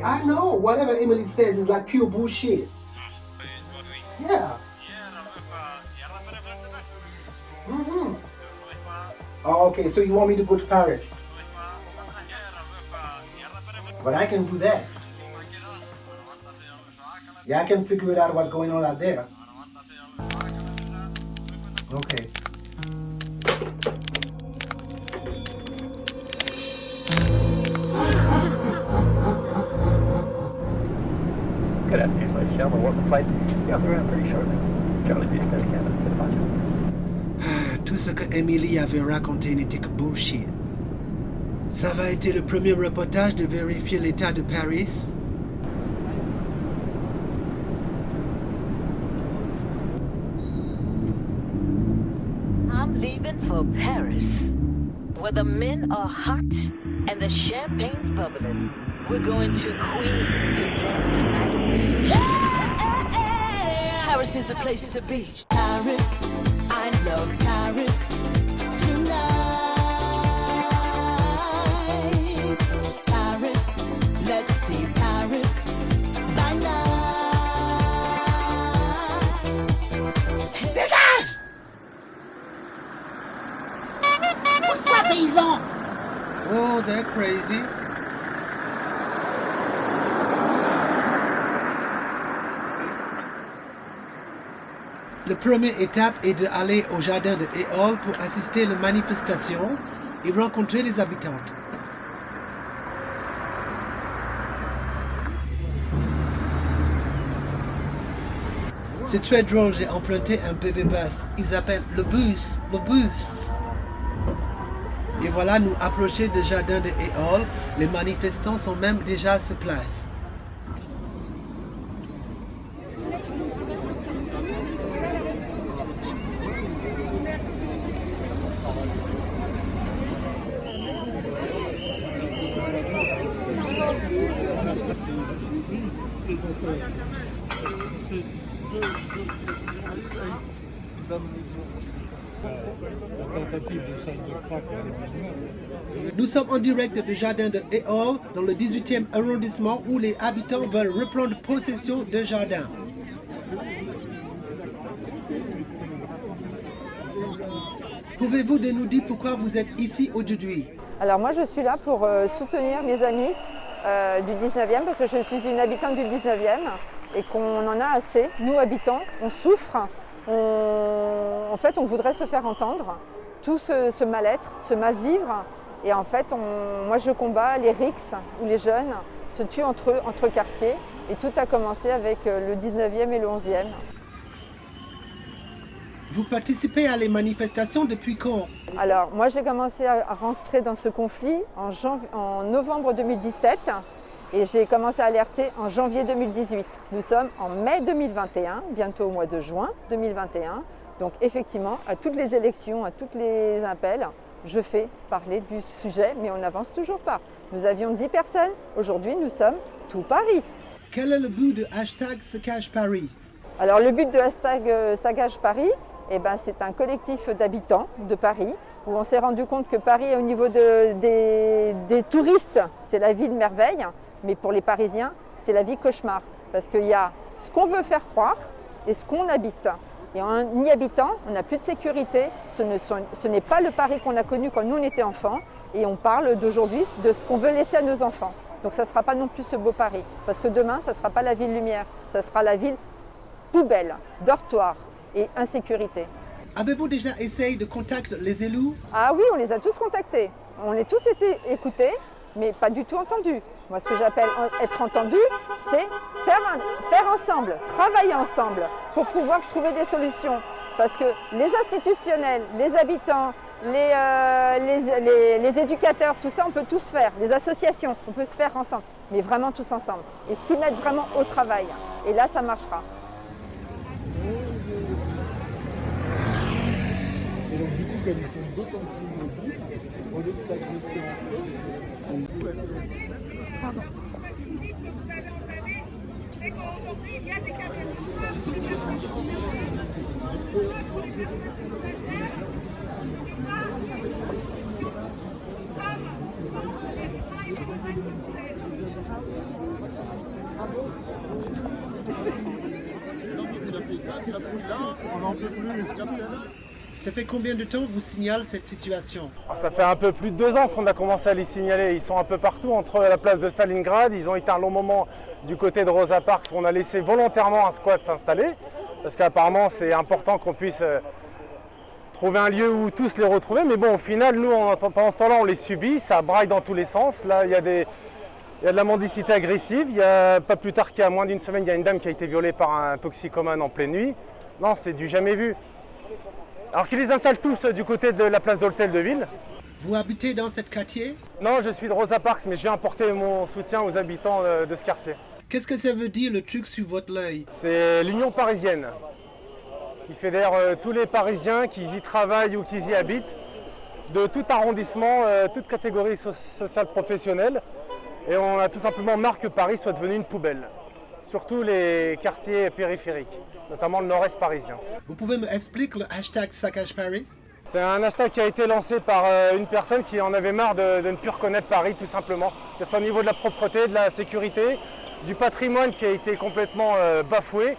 I know. Whatever Emily says is like pure bullshit. Yeah. Mm-hmm. Oh, okay, so you want me to go to Paris? But I can do that. Yeah, I can figure it out what's going on out there. Okay. Good afternoon, ladies and gentlemen. Welcome flight. Be off the ground pretty shortly. Charlie Beach, Canada, to departure. Tout ce que Emily avait raconté n'était que bullshit. Ça va été le premier reportage de vérifier l'état de Paris. I'm leaving for Paris, where the men are hot and the champagne's bubbling. We're going to Queen to dance tonight. Paris is the place to be. Paris, I love Paris tonight. Paris, let's see Paris by night. Dégage! Pousse-toi, paysan! Oh, they're crazy. La première étape est d'aller au jardin de Éole pour assister à la manifestation et rencontrer les habitantes. C'est très drôle, j'ai emprunté un bébé bus. Ils s'appellent le bus. Et voilà, nous approchons du jardin de Éole. Les manifestants sont même déjà sur place. Nous sommes en direct du jardin de Éole dans le 18e arrondissement où les habitants veulent reprendre possession du jardin. Pouvez-vous nous dire pourquoi vous êtes ici aujourd'hui? Alors moi je suis là pour soutenir mes amis du 19e parce que je suis une habitante du 19e et qu'on en a assez. Nous habitants, on souffre, en fait on voudrait se faire entendre. Tout ce mal-être, ce mal-vivre. Et en fait, moi je combats les rixes où les jeunes se tuent entre eux, entre quartiers. Et tout a commencé avec le 19e et le 11e. Vous participez à les manifestations depuis quand? Alors moi j'ai commencé à rentrer dans ce conflit en novembre 2017 et j'ai commencé à alerter en janvier 2018. Nous sommes en mai 2021, bientôt au mois de juin 2021. Donc effectivement, à toutes les élections, à tous les appels, je fais parler du sujet, mais on n'avance toujours pas. Nous avions 10 personnes, aujourd'hui nous sommes tout Paris. Quel est le but de hashtag Sagage Paris? Alors le but de hashtag Sagage Paris, c'est un collectif d'habitants de Paris où on s'est rendu compte que Paris, au niveau des touristes, c'est la ville merveille, mais pour les Parisiens, c'est la vie cauchemar. Parce qu'il y a ce qu'on veut faire croire et ce qu'on habite. Et en y habitant, on n'a plus de sécurité. Ce n'est pas le Paris qu'on a connu quand nous on était enfants. Et on parle d'aujourd'hui de ce qu'on veut laisser à nos enfants. Donc ça ne sera pas non plus ce beau Paris. Parce que demain, ça ne sera pas la ville lumière. Ça sera la ville poubelle, dortoir et insécurité. Avez-vous déjà essayé de contacter les élus? Ah oui, on les a tous contactés. On a tous été écoutés, mais pas du tout entendus. Moi, ce que j'appelle être entendu, c'est faire ensemble, travailler ensemble pour pouvoir trouver des solutions. Parce que les institutionnels, les habitants, les éducateurs, tout ça, on peut tous faire. Les associations, on peut se faire ensemble, mais vraiment tous ensemble. Et s'y mettre vraiment au travail. Et là, ça marchera. Et donc du coup, comme ils sont d'autant plus mobiles, au lieu de s'agresser entre eux, Pardon. Aujourd'hui, il y a des Ça fait combien de temps vous signalez cette situation? Ça fait un peu plus de 2 ans qu'on a commencé à les signaler. Ils sont un peu partout entre la place de Stalingrad. Ils ont été un long moment du côté de Rosa Parks où on a laissé volontairement un squat s'installer. Parce qu'apparemment c'est important qu'on puisse trouver un lieu où tous les retrouver. Mais bon, au final, nous, pendant ce temps-là, on les subit. Ça braille dans tous les sens. Là, il y a de la mendicité agressive. Il y a, pas plus tard qu'il y a moins d'une semaine, il y a une dame qui a été violée par un toxicomane en pleine nuit. Non, c'est du jamais vu. Alors qu'ils les installent tous du côté de la place d'Hôtel de Ville. Vous habitez dans ce quartier? Non, je suis de Rosa Parks, mais j'ai apporté mon soutien aux habitants de ce quartier. Qu'est-ce que ça veut dire le truc sur votre œil? C'est l'Union parisienne qui fédère tous les Parisiens qui y travaillent ou qui y habitent, de tout arrondissement, toute catégorie sociale professionnelle. Et on a tout simplement marre que Paris soit devenu une poubelle. Surtout les quartiers périphériques, notamment le nord-est parisien. Vous pouvez me expliquer le hashtag Saccage Paris? C'est un hashtag qui a été lancé par une personne qui en avait marre de ne plus reconnaître Paris, tout simplement. Que ce soit au niveau de la propreté, de la sécurité, du patrimoine qui a été complètement bafoué.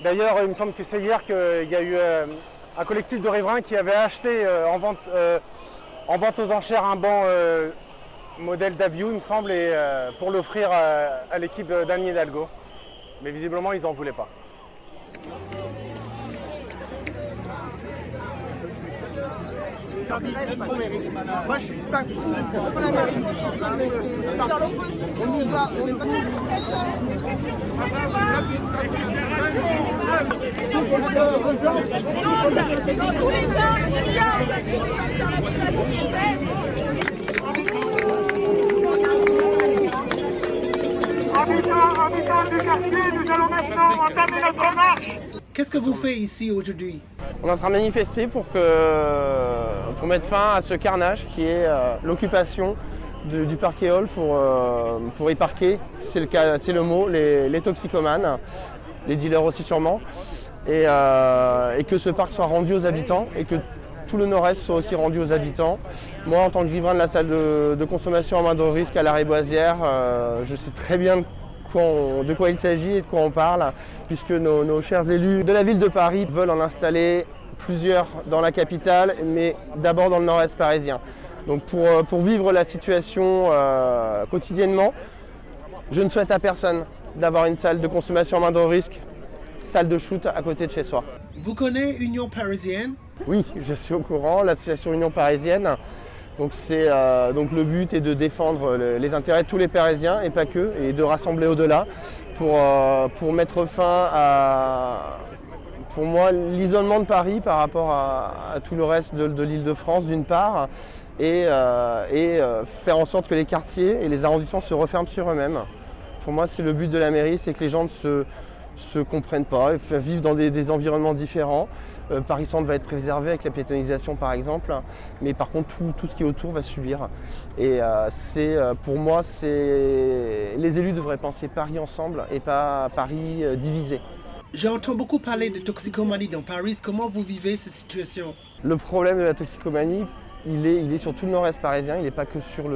D'ailleurs, il me semble que c'est hier qu'il y a eu un collectif de riverains qui avait acheté en vente aux enchères un banc modèle Davio, il me semble, et, pour l'offrir à l'équipe d'Anne Hidalgo. Mais visiblement, ils n'en voulaient pas. Moi, je suis pas contre la mairie. On nous va, Dans tous les cas, il y a habitants du quartier, nous allons maintenant entamer notre marche. Qu'est-ce que vous faites ici aujourd'hui? On est en train de manifester pour mettre fin à ce carnage qui est l'occupation du parc Éole pour y parquer, c'est le mot, les toxicomanes, les dealers aussi sûrement, et que ce parc soit rendu aux habitants et que tout le nord-est soit aussi rendu aux habitants. Moi, en tant que riverain de la salle de consommation à moindre risque à la Riboisière, je sais très bien de quoi il s'agit et de quoi on parle, puisque nos chers élus de la ville de Paris veulent en installer plusieurs dans la capitale, mais d'abord dans le nord-est parisien. Donc pour vivre la situation quotidiennement, je ne souhaite à personne d'avoir une salle de consommation à moindre risque, salle de shoot à côté de chez soi. Vous connaissez Union Parisienne? Oui, je suis au courant, l'association Union Parisienne. Donc le but est de défendre les intérêts de tous les Parisiens et pas que, et de rassembler au-delà pour mettre fin à, pour moi, l'isolement de Paris par rapport à tout le reste de l'Île-de-France d'une part, et faire en sorte que les quartiers et les arrondissements se referment sur eux-mêmes. Pour moi, c'est le but de la mairie, c'est que les gens ne se comprennent pas, vivent dans des environnements différents. Paris Centre va être préservé avec la piétonisation par exemple, mais par contre tout ce qui est autour va subir. Et pour moi, les élus devraient penser Paris ensemble et pas Paris divisé. J'entends beaucoup parler de toxicomanie dans Paris. Comment vous vivez cette situation? Le problème de la toxicomanie, il est sur tout le nord-est parisien, il n'est pas que sur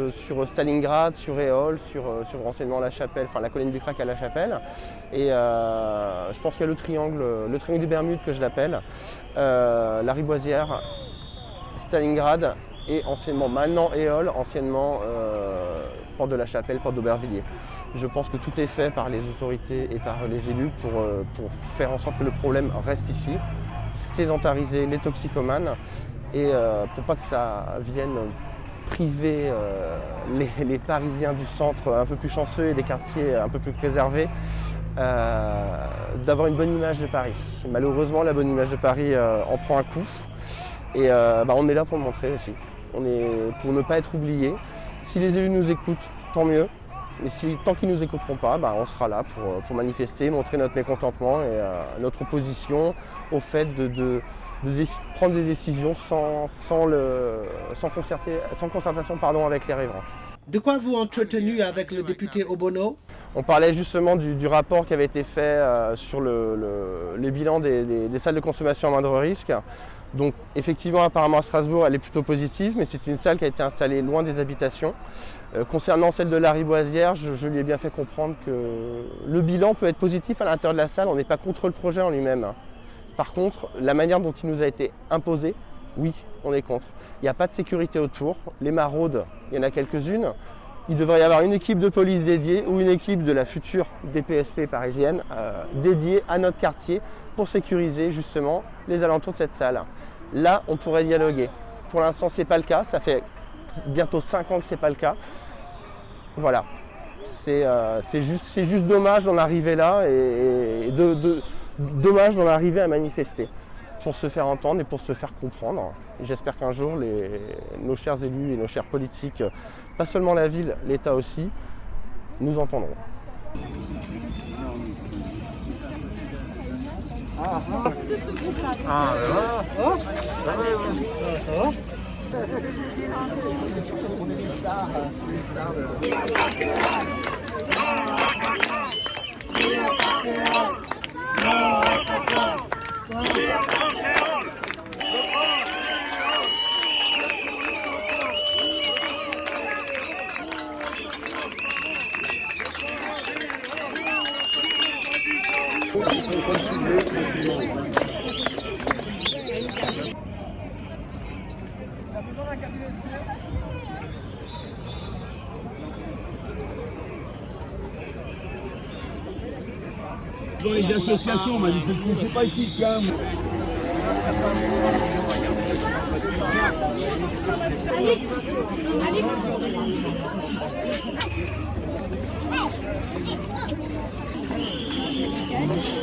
Stalingrad, sur Éole, sur renseignement à la Chapelle, enfin la colline du Crac à la Chapelle. Et je pense qu'il y a le triangle des Bermudes que je l'appelle, la Riboisière, Stalingrad et anciennement, maintenant Éole, anciennement Porte de la Chapelle, Porte d'Aubervilliers. Je pense que tout est fait par les autorités et par les élus pour faire en sorte que le problème reste ici, sédentariser les toxicomanes et pour pas que ça vienne priver les Parisiens du centre un peu plus chanceux et des quartiers un peu plus préservés d'avoir une bonne image de Paris. Malheureusement, la bonne image de Paris en prend un coup et on est là pour le montrer aussi. On est pour ne pas être oubliés. Si les élus nous écoutent, tant mieux. Mais tant qu'ils ne nous écouteront pas, on sera là pour manifester, montrer notre mécontentement et notre opposition au fait de prendre des décisions sans concertation avec les riverains. De quoi vous entretenu avec le député Obono? On parlait justement du rapport qui avait été fait sur les bilans des salles de consommation à moindre risque. Donc effectivement, apparemment à Strasbourg, elle est plutôt positive, mais c'est une salle qui a été installée loin des habitations. Concernant celle de la Riboisière, je lui ai bien fait comprendre que le bilan peut être positif à l'intérieur de la salle, on n'est pas contre le projet en lui-même. Par contre, la manière dont il nous a été imposé, oui, on est contre. Il n'y a pas de sécurité autour. Les maraudes, il y en a quelques-unes. Il devrait y avoir une équipe de police dédiée ou une équipe de la future DPSP parisienne dédiée à notre quartier pour sécuriser justement les alentours de cette salle. Là, on pourrait dialoguer. Pour l'instant, ce n'est pas le cas. Ça fait bientôt 5 ans que ce n'est pas le cas. Voilà. C'est juste dommage d'en arriver là et dommage d'en arriver à manifester pour se faire entendre et pour se faire comprendre. J'espère qu'un jour, nos chers élus et nos chers politiques, pas seulement la ville, l'État aussi, nous entendront. Dans les associations, manifestement, c'est pas ici quand même.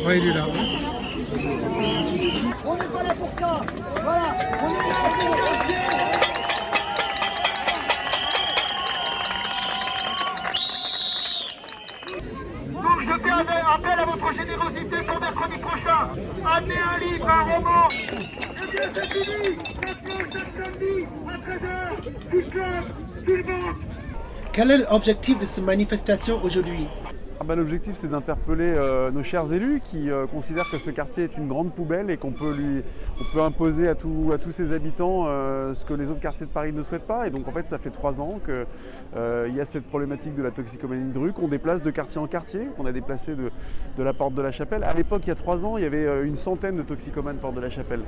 Ouais, il est là. On n'est pas là pour ça. Voilà, on est là pour Donc je fais appel à votre générosité pour mercredi prochain. Amenez un livre, un roman. Eh bien c'est fini. Maintenant chaque samedi à 13h, tu club, tu le manges. Quel est l'objectif de cette manifestation aujourd'hui? L'objectif, c'est d'interpeller nos chers élus qui considèrent que ce quartier est une grande poubelle et qu'on peut imposer à tous ses habitants ce que les autres quartiers de Paris ne souhaitent pas. Et donc en fait, ça fait 3 ans qu'il y a cette problématique de la toxicomanie de rue qu'on déplace de quartier en quartier, qu'on a déplacé de la Porte de la Chapelle. À l'époque, il y a 3 ans, il y avait une centaine de toxicomanes Porte de la Chapelle.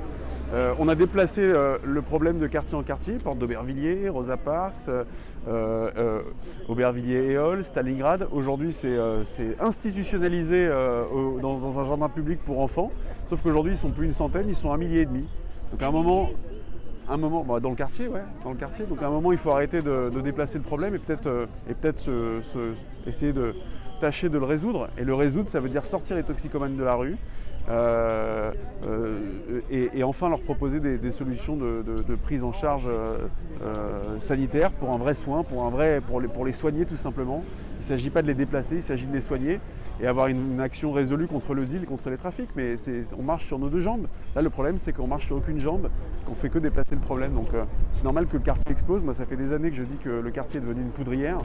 On a déplacé le problème de quartier en quartier, Porte d'Aubervilliers, Rosa Parks, Aubervilliers et Hall, Stalingrad. Aujourd'hui, c'est institutionnalisé dans un jardin public pour enfants, sauf qu'aujourd'hui ils sont plus une centaine, ils sont 1,5 millier. Donc à un moment dans le quartier, donc à un moment il faut arrêter de déplacer le problème et peut-être essayer de tâcher de le résoudre. Et le résoudre, ça veut dire sortir les toxicomanes de la rue et enfin leur proposer des solutions de prise en charge sanitaire pour un vrai soin, pour les soigner tout simplement. Il ne s'agit pas de les déplacer, il s'agit de les soigner et avoir une action résolue contre le deal, contre les trafics. Mais on marche sur nos 2 jambes. Là, le problème, c'est qu'on marche sur aucune jambe, qu'on fait que déplacer le problème. Donc c'est normal que le quartier explose. Moi, ça fait des années que je dis que le quartier est devenu une poudrière.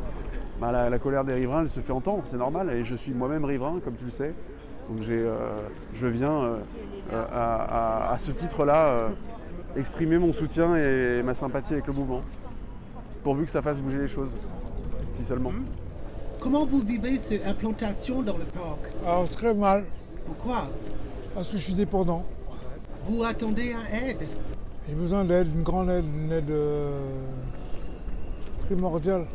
La colère des riverains, elle se fait entendre, c'est normal. Et je suis moi-même riverain, comme tu le sais. Donc je viens à ce titre-là exprimer mon soutien et ma sympathie avec le mouvement, pourvu que ça fasse bouger les choses, si seulement. Comment vous vivez cette implantation dans le parc? Alors très mal. Pourquoi? Parce que je suis dépendant. Vous attendez à aide? J'ai besoin d'aide, une grande aide, une aide primordiale.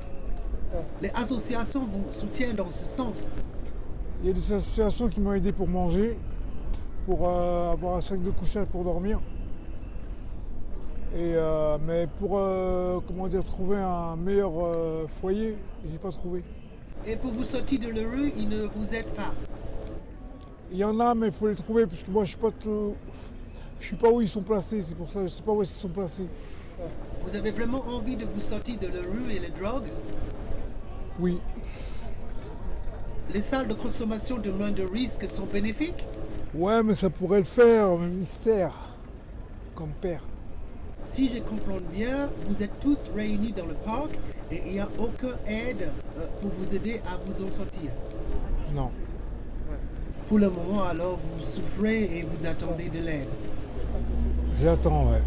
Les associations vous soutiennent dans ce sens? Il y a des associations qui m'ont aidé pour manger, pour avoir un sac de couchage pour dormir. Mais pour trouver un meilleur foyer, je n'ai pas trouvé. Et pour vous sortir de la rue, ils ne vous aident pas? Il y en a, mais il faut les trouver, parce que moi je ne sais pas où ils sont placés, c'est pour ça, je ne sais pas où est-ce qu'ils sont placés. Vous avez vraiment envie de vous sortir de la rue et les drogues? Oui. Les salles de consommation de moins de risques sont bénéfiques? Ouais, mais ça pourrait le faire, mais mystère, comme père. Si je comprends bien, vous êtes tous réunis dans le parc et il n'y a aucune aide pour vous aider à vous en sortir? Non. Pour le moment, alors, vous souffrez et vous attendez de l'aide? J'attends, ouais.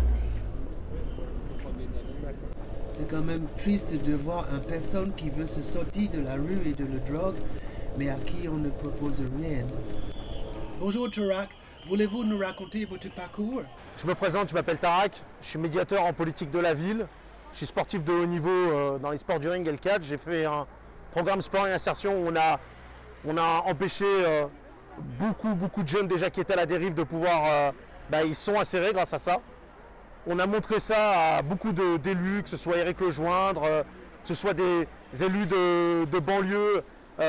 C'est quand même triste de voir une personne qui veut se sortir de la rue et de la drogue, mais à qui on ne propose rien. Bonjour Tarak, Voulez-vous nous raconter votre parcours? Je me présente, je m'appelle Tarak, je suis médiateur en politique de la ville. Je suis sportif de haut niveau dans les sports du ring et le catch. J'ai fait un programme sport et insertion où on a empêché beaucoup de jeunes déjà qui étaient à la dérive de pouvoir... ils sont insérés grâce à ça. On a montré ça à beaucoup d'élus, que ce soit Éric Lejoindre, que ce soit des élus de banlieue,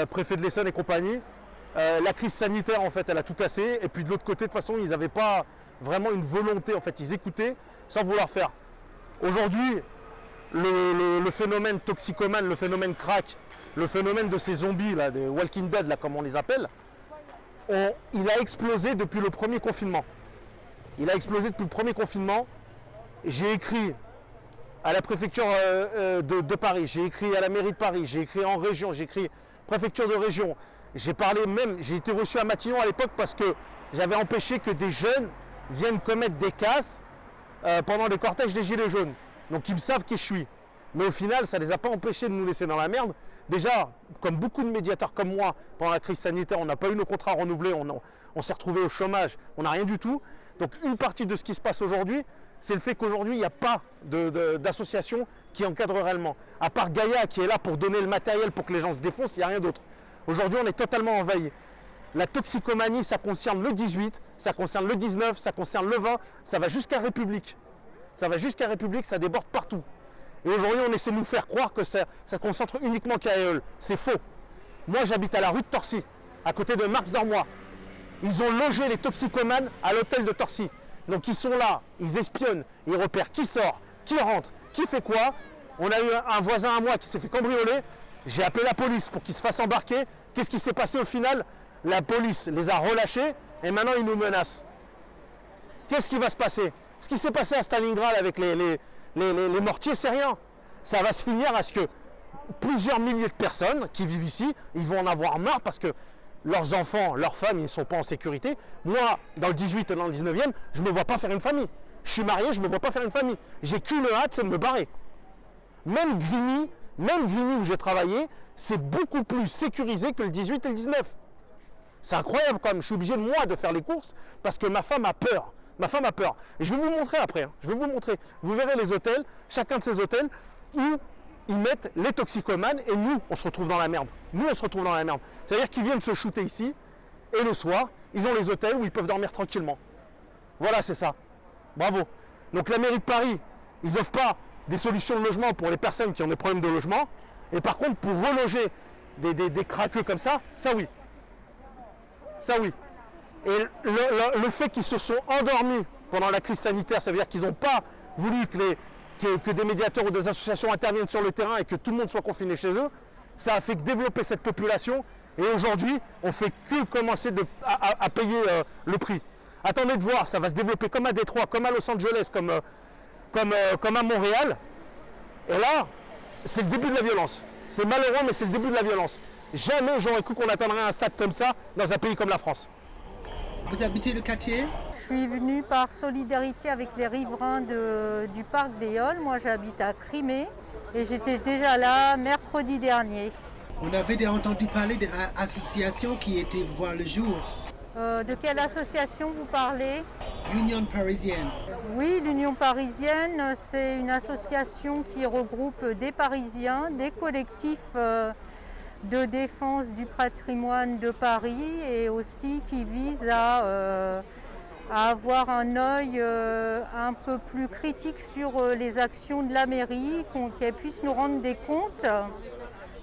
préfet de l'Essonne et compagnie. La crise sanitaire, en fait, elle a tout cassé. Et puis de l'autre côté, de toute façon, ils n'avaient pas vraiment une volonté. En fait, ils écoutaient sans vouloir faire. Aujourd'hui, le phénomène toxicomane, le phénomène crack, le phénomène de ces zombies, là, des Walking Dead, là, comme on les appelle, il a explosé depuis le premier confinement. Il a explosé depuis le premier confinement. J'ai écrit à la préfecture de Paris, j'ai écrit à la mairie de Paris, j'ai écrit en région, j'ai écrit préfecture de région. J'ai parlé même, j'ai été reçu à Matignon à l'époque parce que j'avais empêché que des jeunes viennent commettre des casses pendant les cortèges des Gilets jaunes. Donc ils me savent qui je suis. Mais au final, ça ne les a pas empêchés de nous laisser dans la merde. Déjà, comme beaucoup de médiateurs comme moi, pendant la crise sanitaire, on n'a pas eu nos contrats renouvelés, on s'est retrouvés au chômage, on n'a rien du tout. Donc une partie de ce qui se passe aujourd'hui, c'est le fait qu'aujourd'hui, il n'y a pas d'association qui encadre réellement. À part Gaïa qui est là pour donner le matériel pour que les gens se défoncent, il n'y a rien d'autre. Aujourd'hui, on est totalement envahi. La toxicomanie, ça concerne le 18, ça concerne le 19, ça concerne le 20, ça va jusqu'à République. Ça va jusqu'à République, ça déborde partout. Et aujourd'hui, on essaie de nous faire croire que ça concentre uniquement qu'à Éole. C'est faux. Moi, j'habite à la rue de Torcy, à côté de Marx-d'Ormois. Ils ont logé les toxicomanes à l'hôtel de Torcy. Donc ils sont là, ils espionnent, ils repèrent qui sort, qui rentre, qui fait quoi. On a eu un voisin à moi qui s'est fait cambrioler. J'ai appelé la police pour qu'il se fasse embarquer. Qu'est-ce qui s'est passé au final? La police les a relâchés et maintenant ils nous menacent. Qu'est-ce qui va se passer? Ce qui s'est passé à Stalingrad avec les mortiers, c'est rien. Ça va se finir à ce que plusieurs milliers de personnes qui vivent ici, ils vont en avoir marre parce que leurs enfants, leurs femmes, ils ne sont pas en sécurité. Moi, dans le 18 et dans le 19e, je ne me vois pas faire une famille. Je suis marié, je ne me vois pas faire une famille. J'ai qu'une hâte, c'est de me barrer. Même Grigny où j'ai travaillé, c'est beaucoup plus sécurisé que le 18 et le 19. C'est incroyable quand même. Je suis obligé, moi, de faire les courses parce que ma femme a peur. Ma femme a peur. Et je vais vous montrer après. Hein. Je vais vous montrer. Vous verrez les hôtels, chacun de ces hôtels, où ils mettent les toxicomanes et nous, on se retrouve dans la merde. Nous, on se retrouve dans la merde. C'est-à-dire qu'ils viennent se shooter ici et le soir, ils ont les hôtels où ils peuvent dormir tranquillement. Voilà, c'est ça. Bravo. Donc la mairie de Paris, ils n'offrent pas des solutions de logement pour les personnes qui ont des problèmes de logement. Et par contre, pour reloger des craqueux comme ça oui. Ça oui. Et le fait qu'ils se sont endormis pendant la crise sanitaire, ça veut dire qu'ils n'ont pas voulu que des médiateurs ou des associations interviennent sur le terrain et que tout le monde soit confiné chez eux, ça a fait que développer cette population. Et aujourd'hui, on ne fait que commencer à payer le prix. Attendez de voir, ça va se développer comme à Détroit, comme à Los Angeles, comme à Montréal. Et là, c'est le début de la violence. C'est malheureux, mais c'est le début de la violence. Jamais j'aurais cru qu'on atteindrait un stade comme ça dans un pays comme la France. Vous habitez le quartier? Je suis venue par solidarité avec les riverains du parc d'Éole. Moi, j'habite à Crimée et j'étais déjà là mercredi dernier. On avait entendu parler d'une association qui était voir le jour. De quelle association vous parlez? L'Union parisienne. Oui, l'Union parisienne, c'est une association qui regroupe des Parisiens, des collectifs de défense du patrimoine de Paris et aussi qui vise à avoir un œil un peu plus critique sur les actions de la mairie, qu'elle puisse nous rendre des comptes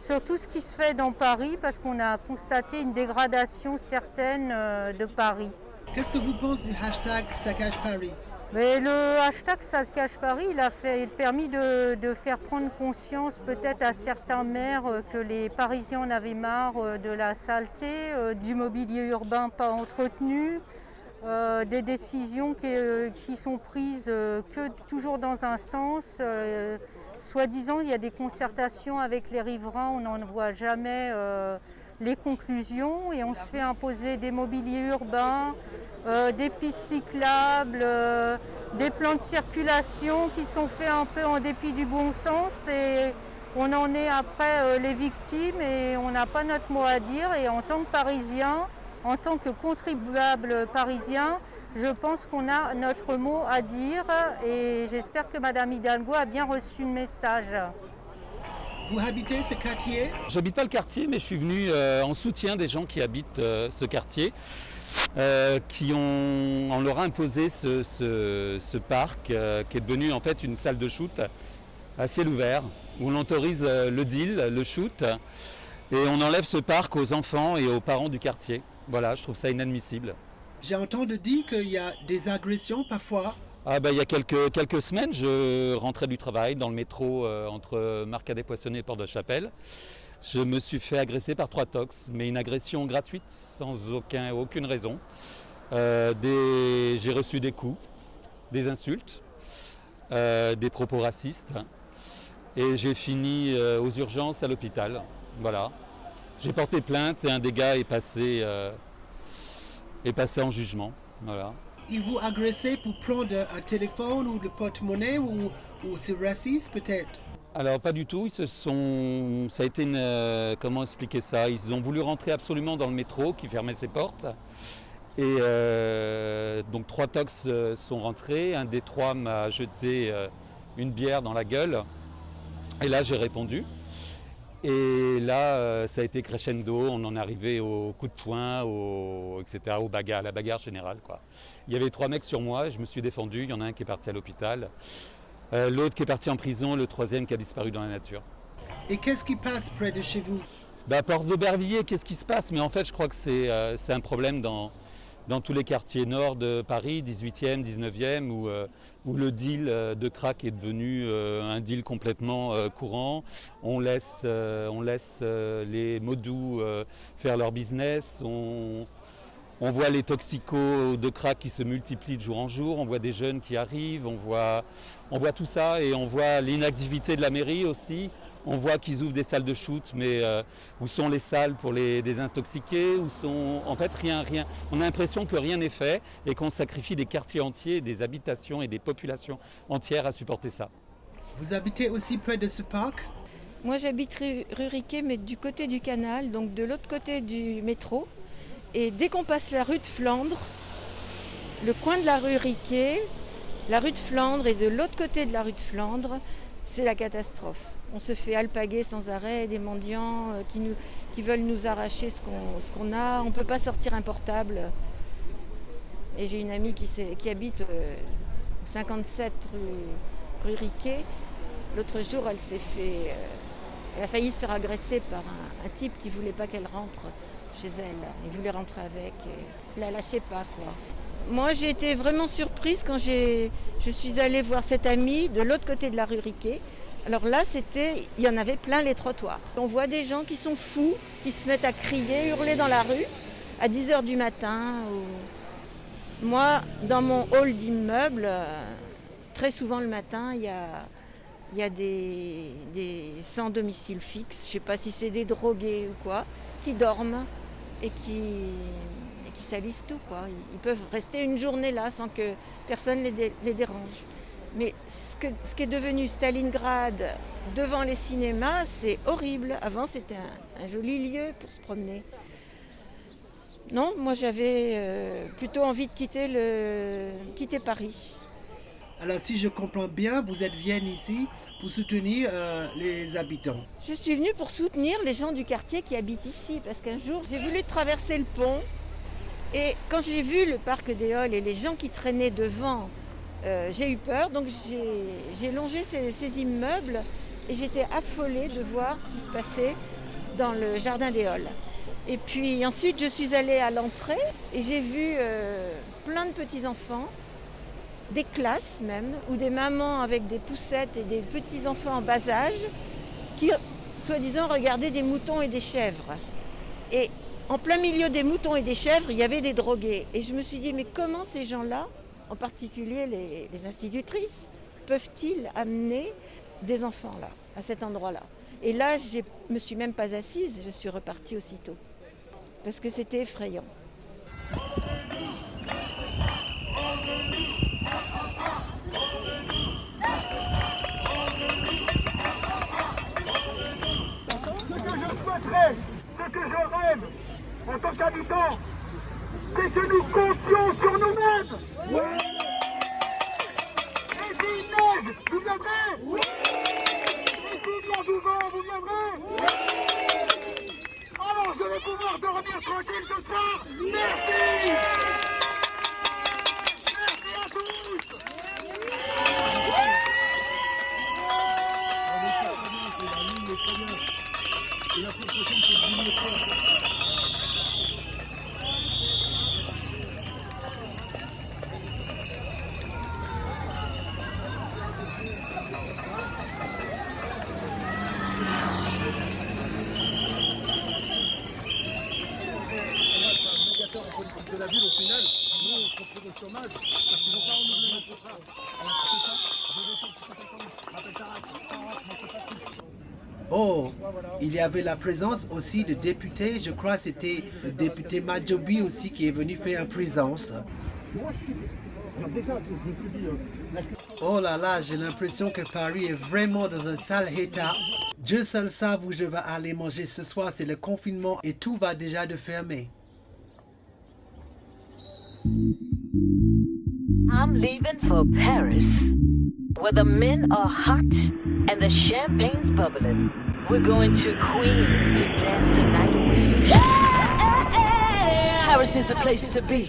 sur tout ce qui se fait dans Paris parce qu'on a constaté une dégradation certaine de Paris. Qu'est-ce que vous pensez du hashtag Saccage Paris? Mais le hashtag Saccage Paris, il a permis de faire prendre conscience peut-être à certains maires que les Parisiens en avaient marre de la saleté, du mobilier urbain pas entretenu, des décisions qui sont prises que toujours dans un sens. Soi-disant, il y a des concertations avec les riverains, on n'en voit jamais les conclusions et on se fait imposer des mobiliers urbains, des pistes cyclables, des plans de circulation qui sont faits un peu en dépit du bon sens et on en est après les victimes et on n'a pas notre mot à dire et en tant que Parisiens, en tant que contribuable parisien, je pense qu'on a notre mot à dire et j'espère que Madame Hidalgo a bien reçu le message. Vous habitez ce quartier? J'habite pas le quartier, mais je suis venu en soutien des gens qui habitent ce quartier, on leur a imposé ce parc qui est devenu en fait une salle de shoot à ciel ouvert, où on autorise le deal, le shoot, et on enlève ce parc aux enfants et aux parents du quartier. Voilà, je trouve ça inadmissible. J'ai entendu dire qu'il y a des agressions parfois. Il y a quelques semaines, je rentrais du travail dans le métro entre Marcadet-Poissonnet et Porte-de-Chapelle. Je me suis fait agresser par 3 tox, mais une agression gratuite, sans aucune raison. J'ai reçu des coups, des insultes, des propos racistes, et j'ai fini aux urgences à l'hôpital. Voilà. J'ai porté plainte et un des gars est passé en jugement. Voilà. Ils vous agressaient pour prendre un téléphone ou le porte-monnaie ou c'est raciste peut-être? Alors pas du tout, ça a été comment expliquer ça? Ils ont voulu rentrer absolument dans le métro qui fermait ses portes. Et donc 3 tox sont rentrés, un des 3 m'a jeté une bière dans la gueule. Et là j'ai répondu. Et là ça a été crescendo, on en est arrivé au coup de poing, etc., à la bagarre générale, quoi. Il y avait 3 mecs sur moi, je me suis défendu, il y en a un qui est parti à l'hôpital. L'autre qui est parti en prison, le 3e qui a disparu dans la nature. Et qu'est-ce qui passe près de chez vous? Porte d'Aubervilliers, qu'est-ce qui se passe? Mais en fait, je crois que c'est un problème dans tous les quartiers nord de Paris, 18e, 19e, où le deal de crack est devenu un deal complètement courant. On laisse les modus faire leur business. On voit les toxicos de crack qui se multiplient de jour en jour, on voit des jeunes qui arrivent, on voit tout ça et on voit l'inactivité de la mairie aussi. On voit qu'ils ouvrent des salles de shoot, mais où sont les salles pour les désintoxiquer? En fait, rien. On a l'impression que rien n'est fait et qu'on sacrifie des quartiers entiers, des habitations et des populations entières à supporter ça. Vous habitez aussi près de ce parc? Moi, j'habite rue Riquet, mais du côté du canal, donc de l'autre côté du métro. Et dès qu'on passe la rue de Flandre, le coin de la rue Riquet, la rue de Flandre et de l'autre côté de la rue de Flandre, c'est la catastrophe. On se fait alpaguer sans arrêt, des mendiants qui veulent nous arracher ce qu'on a. On ne peut pas sortir un portable. Et j'ai une amie qui habite 57 rue Riquet. L'autre jour, elle a failli se faire agresser par un type qui ne voulait pas qu'elle rentre chez elle. Il voulait rentrer avec. Et la lâchait pas, quoi. Moi, j'ai été vraiment surprise quand je suis allée voir cette amie de l'autre côté de la rue Riquet. Alors là, il y en avait plein les trottoirs. On voit des gens qui sont fous, qui se mettent à crier, hurler dans la rue à 10h du matin. Moi, dans mon hall d'immeuble, très souvent le matin, il y a des sans domicile fixe. Je ne sais pas si c'est des drogués ou quoi, qui dorment et qui salissent tout, quoi. Ils peuvent rester une journée là sans que personne les dérange. Mais ce qui est devenu Stalingrad devant les cinémas, c'est horrible. Avant, c'était un joli lieu pour se promener. Non, moi j'avais plutôt envie de quitter Paris. Alors si je comprends bien, vous vienne ici pour soutenir les habitants. Je suis venue pour soutenir les gens du quartier qui habitent ici, parce qu'un jour j'ai voulu traverser le pont et quand j'ai vu le parc des Halles et les gens qui traînaient devant, j'ai eu peur, donc j'ai longé ces immeubles et j'étais affolée de voir ce qui se passait dans le jardin des Halles. Et puis ensuite je suis allée à l'entrée et j'ai vu plein de petits-enfants, des classes même, ou des mamans avec des poussettes et des petits-enfants en bas âge qui, soi-disant, regardaient des moutons et des chèvres. Et en plein milieu des moutons et des chèvres, il y avait des drogués. Et je me suis dit, mais comment ces gens-là, en particulier les institutrices, peuvent-ils amener des enfants là, à cet endroit-là? Et là, je ne me suis même pas assise, je suis repartie aussitôt. Parce que c'était effrayant. Ce que je souhaiterais, ce que je rêve en tant qu'habitant c'est que nous comptions sur nous-mêmes. Et s'il neige, vous viendrez. Et s'il y a du vent, vous viendrez. Alors je vais pouvoir dormir tranquille ce soir. Merci. Merci à tous. De la ville au final, nous on se retrouve au chômage parce qu'ils n'ont pas renouvelé notre contrat. Alors c'est ça, Oh, il y avait la présence aussi de députés, je crois que c'était le député Madjobi aussi qui est venu faire présence. Oh là là, j'ai l'impression que Paris est vraiment dans un sale état. Dieu seul sait où je vais aller manger ce soir, c'est le confinement et tout va déjà de fermer. I'm leaving for Paris, where the men are hot and the champagne's bubbling. We're going to Queens to dance the night away. Paris is the place to be.